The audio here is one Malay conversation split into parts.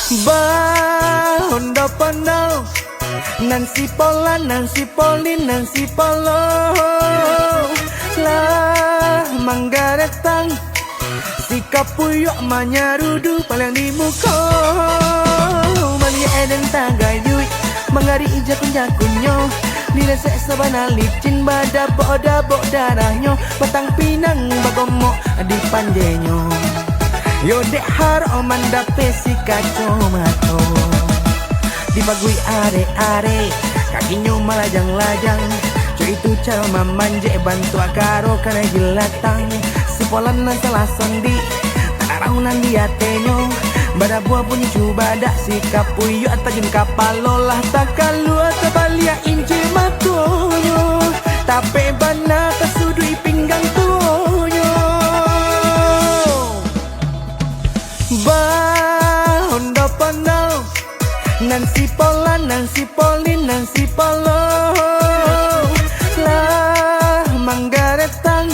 Hondo pono Nancy Pola, Nancy Polin, Nancy Polo lah manggaretang sikap puyok manyarudu paling di muka malia eden tagayui mangari ija kunyo nila sabana licin badabok darahnya batang pinang bagomo di panjenyo yo dek har omanda pesi kaco mato dibagui are kakinya malajang-lajang cuy itu cama manje bantu akaro karena jilatang sepolan nan salah sendi taraunan dia tenyo bada buah bunyi coba dak sikap puyo atajin kapalolah takalu atabalia inci matonyo tapi bana tasudui pinggang tuonyo Hondo pono Nancy Pola, Nancy Polin, Nancy Polo lah manggaretang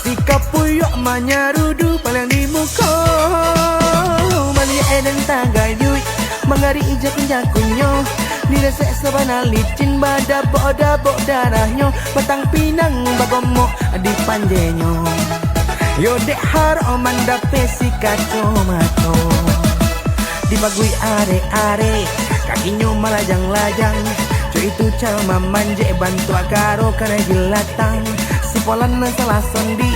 sikap puyok manyarudu paling di muka malia eden tagayui mangari ija kunyo nila sabana licin badabok darahnya batang pinang bagomo di panjenyo yo dek har omanda pesi kaco mato dibagui are kakinya malajang-lajang cuy itu cama manje bantu akaro karena jilatang sepolan nan salah sendi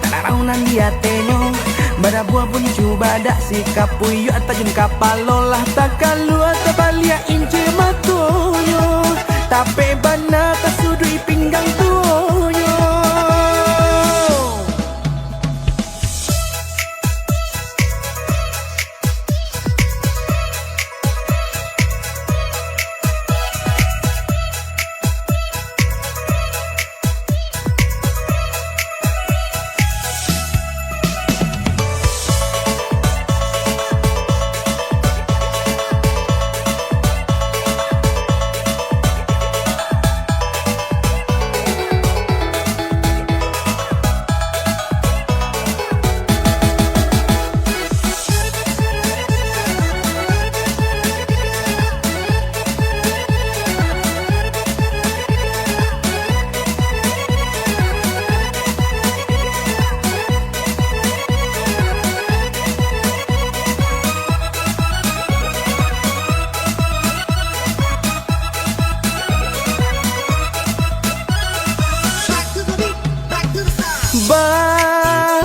taraunan dia tenyo bada buah bunyi coba dak sikap puyo atajin kapalolah takalu atabalia inci matonyo tapi bana tasudui pinggang tuonyo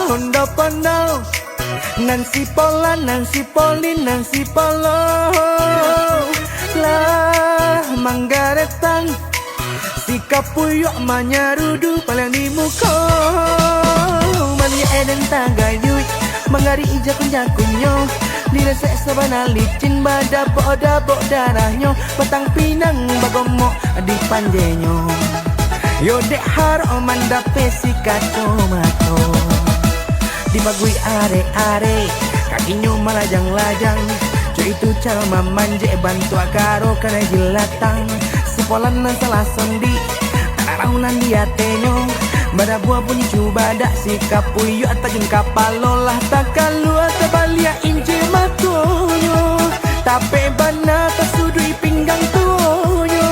Hondo pono Nancy Pola, Nancy Polin, Nancy Polo lah manggaretang sikap puyok manyarudu paling di muka malia eden tagayui mangari ija kunyo nila sabana licin badabok darahnya batang pinang bagomo di panjenyo yo dek har omanda pesi kaco mato dibagui are kakinya malajang-lajang cuy itu cama manje bantu akaro karena jilatang sepolan nan salah sendi taraunan dia tenyo bada buah bunyi coba dak sikap puyo atajin kapalolah takalu atabalia inci matonyo tapi bana tasudui pinggang tuonyo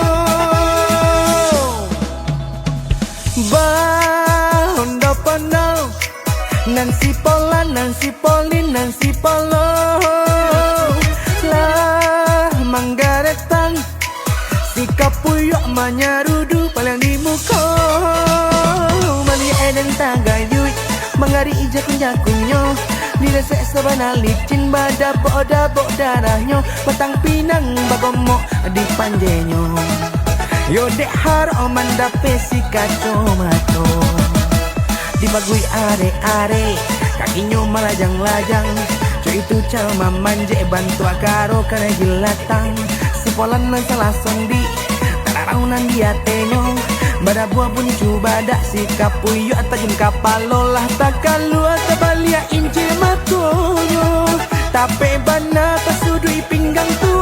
Hondo pono Nancy Pola, Nancy Polin, Nancy Polo lah manggaretang sikap puyok manyarudu paling di muka malia eden tagayui mangari ija kunyo nila sabana licin badabok darahnya batang pinang bagomo di panjenyo yo dek har omanda pesi kaco mato dibagui are kakinya malajang-lajang cuy itu cama manje bantu akaro karena jilatang sepolan nan salah sendi taraunan dia tenyo bada buah bunyi coba dak sikap puyo atajin kapalolah takalu atabalia inci matonyo tapi bana tasudui pinggang tu